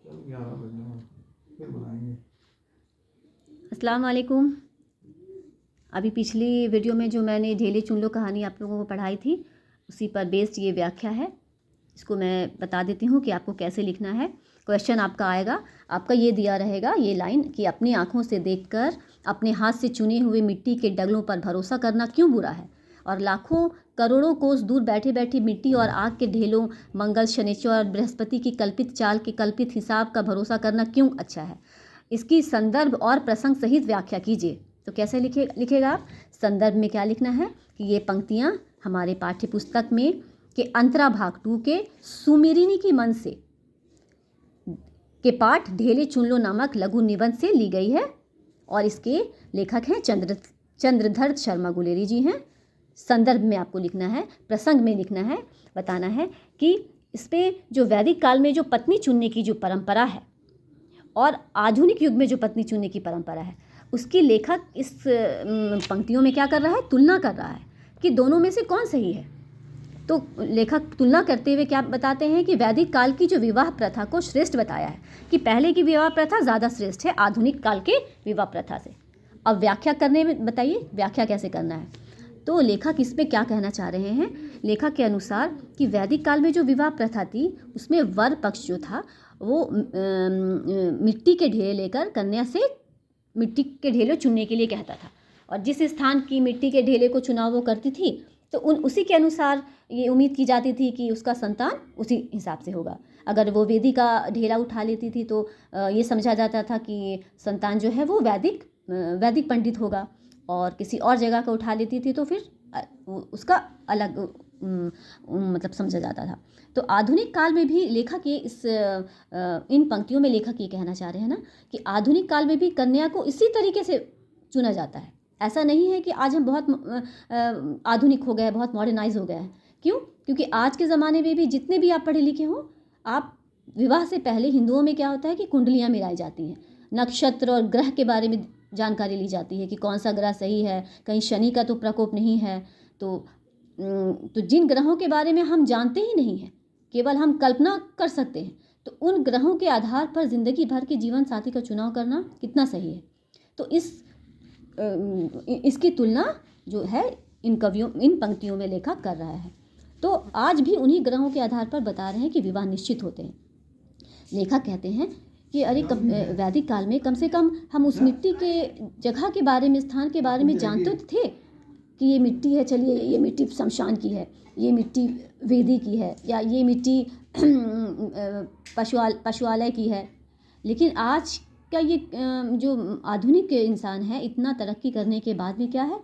11 बजे फिर बनाएंगे। अस्सलाम वालेकुम। अभी पिछली वीडियो में जो मैंने ढेले चुन लो कहानी आप लोगों को पढ़ाई थी, उसी पर बेस्ड ये व्याख्या है। इसको मैं बता देती हूँ कि आपको कैसे लिखना है। क्वेश्चन आपका आएगा, आपका ये दिया रहेगा ये लाइन कि अपनी आँखों से देखकर अपने हाथ से चुने हुए मिट्टी के डगलों पर भरोसा करना क्यों बुरा है, और लाखों करोड़ों कोस दूर बैठे बैठे मिट्टी और आग के ढेलों, मंगल, शनिचर और बृहस्पति की कल्पित चाल के कल्पित हिसाब का भरोसा करना क्यों अच्छा है। इसकी संदर्भ और प्रसंग सहित व्याख्या कीजिए। तो कैसे लिखेगा आप? संदर्भ में क्या लिखना है कि ये पंक्तियाँ हमारे पाठ्य पुस्तक में के अंतरा भाग 2 के सुमेरिनी की मन से के पाठ ढेले चुन लो नामक लघु निबंध से ली गई है, और इसके लेखक हैं चंद्रधर शर्मा गुलेरी जी हैं। संदर्भ में आपको लिखना है, प्रसंग में लिखना है, बताना है कि इस पे जो वैदिक काल में जो पत्नी चुनने की जो परंपरा है और आधुनिक युग में जो पत्नी चुनने की परंपरा है, उसकी लेखक इस पंक्तियों में क्या कर रहा है? तुलना कर रहा है कि दोनों में से कौन सही है। तो लेखक तुलना करते हुए क्या बताते हैं कि वैदिक काल की जो विवाह प्रथा को श्रेष्ठ बताया है, कि पहले की विवाह प्रथा ज़्यादा श्रेष्ठ है आधुनिक काल के विवाह प्रथा से। अब व्याख्या करने में बताइए व्याख्या कैसे करना है। तो लेखक इसमें क्या कहना चाह रहे हैं? लेखक के अनुसार कि वैदिक काल में जो विवाह प्रथा थी उसमें वर पक्ष जो था वो मिट्टी के ढेले लेकर कन्या से मिट्टी के ढेले चुनने के लिए कहता था, और जिस स्थान की मिट्टी के ढेले को चुनाव वो करती थी तो उसी के अनुसार ये उम्मीद की जाती थी कि उसका संतान उसी हिसाब से होगा। अगर वो वेदी का ढेला उठा लेती थी तो ये समझा जाता था कि संतान जो है वो वैदिक पंडित होगा, और किसी और जगह का उठा लेती थी तो फिर उसका अलग मतलब समझा जाता था। तो आधुनिक काल में भी लेखक ये इन पंक्तियों में लेखक ये कहना चाह रहे हैं ना कि आधुनिक काल में भी कन्या को इसी तरीके से चुना जाता है। ऐसा नहीं है कि आज हम बहुत आधुनिक हो गए, बहुत मॉडर्नाइज हो गए हैं। क्यों? क्योंकि आज के ज़माने में भी जितने भी आप पढ़े लिखे हो, आप विवाह से पहले हिंदुओं में क्या होता है कि कुंडलियाँ मिलाई जाती हैं, नक्षत्र और ग्रह के बारे में जानकारी ली जाती है कि कौन सा ग्रह सही है, कहीं शनि का तो प्रकोप नहीं है। तो जिन ग्रहों के बारे में हम जानते ही नहीं हैं, केवल हम कल्पना कर सकते हैं, तो उन ग्रहों के आधार पर ज़िंदगी भर के जीवन साथी का चुनाव करना कितना सही है। तो इसकी तुलना जो है इन पंक्तियों में लेखक कर रहा है। तो आज भी उन्हीं ग्रहों के आधार पर बता रहे हैं कि विवाह निश्चित होते हैं। लेखक कहते हैं कि अरे वैदिक काल में कम से कम हम उस मिट्टी के जगह के बारे में, स्थान के बारे में जानते थे कि ये मिट्टी है, चलिए ये मिट्टी शमशान की है, ये मिट्टी वेदी की है, या ये मिट्टी पशुआलय की है। लेकिन आज का ये जो आधुनिक इंसान है, इतना तरक्की करने के बाद भी क्या है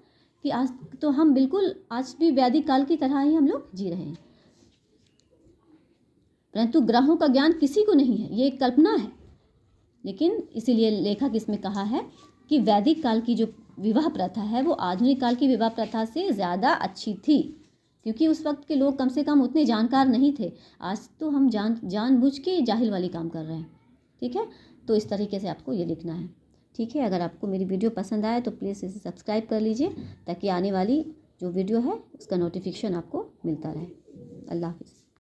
कि आज तो हम बिल्कुल आज भी वैदिक काल की तरह ही हम लोग जी रहे हैं, परंतु ग्रहों का ज्ञान किसी को नहीं है, ये एक कल्पना है। लेकिन इसीलिए लेखक इसमें कहा है कि वैदिक काल की जो विवाह प्रथा है वो आधुनिक काल की विवाह प्रथा से ज़्यादा अच्छी थी, क्योंकि उस वक्त के लोग कम से कम उतने जानकार नहीं थे। आज तो हम जानबूझ के जाहिल वाली काम कर रहे हैं। ठीक है, तो इस तरीके से आपको ये लिखना है। ठीक है, अगर आपको मेरी वीडियो पसंद आए तो प्लीज़ इसे सब्सक्राइब कर लीजिए, ताकि आने वाली जो वीडियो है उसका नोटिफिकेशन आपको मिलता रहे। अल्लाह हाफ़िज़।